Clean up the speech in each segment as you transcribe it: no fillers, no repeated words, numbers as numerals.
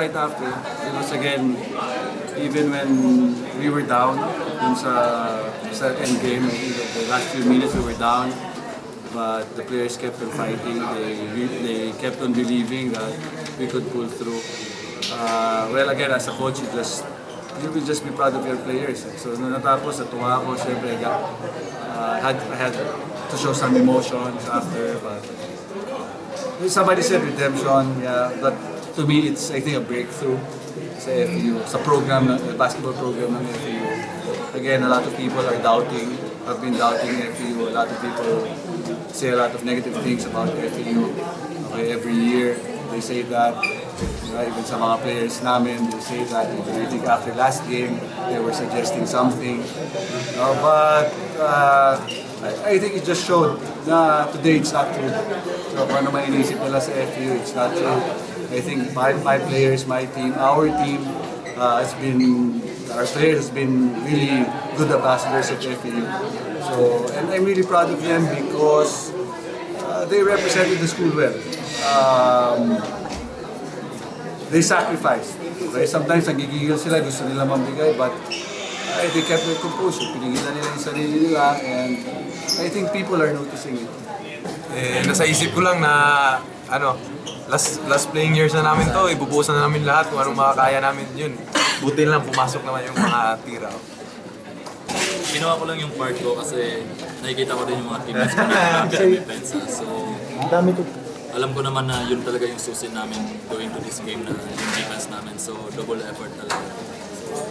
right after. Because again, even when we were down sa end game, the last few minutes we were down, but the players kept on fighting. They kept on believing that we could pull through. Well, again, as a coach, you will just be proud of your players. So nung natapos, natuwa ako, syempre, I had to show some emotions after, but somebody said redemption, yeah, but to me, it's, I think, a breakthrough sa FEU, sa program, the basketball program ng FEU. Again, a lot of people are doubting, have been doubting FEU. A lot of people say a lot of negative things about FEU. Okay, every year, they say that. Even sa mga players namin, they say that. I think after last game, they were suggesting something. But I think it just showed na today it's not true. So kung ano man inisip nila sa FEU, it's not true. I think my players, my team, our team, our players has been really good ambassadors at FEU. So, and I'm really proud of them because they represented the school well. They sacrificed. Okay? Sometimes nagigigil sila, gusto nila mambigay, but they kept their composure. Pinigilan nila yung sarili nila, and I think people are noticing it. Nasa isip ko lang na last playing years na namin to, ibubusan na namin lahat kung anong makakaya namin yun. Buti lang pumasok naman yung mga tira. Ginawa ko lang yung part ko kasi nakikita ko din yung mga teammates ko na defense. So, alam ko naman na yun talaga yung susi namin going to this game na yung defense namin. So, double effort talaga.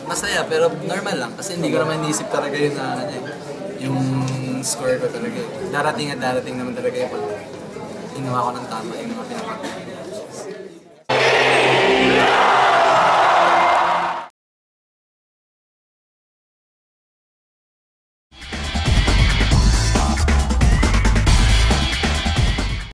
Masaya, pero normal lang. Kasi hindi ko naman iniisip talaga yun na yung score ko talaga. Darating at darating naman talaga yung pag inuha ko ng tama yung mga pinapag.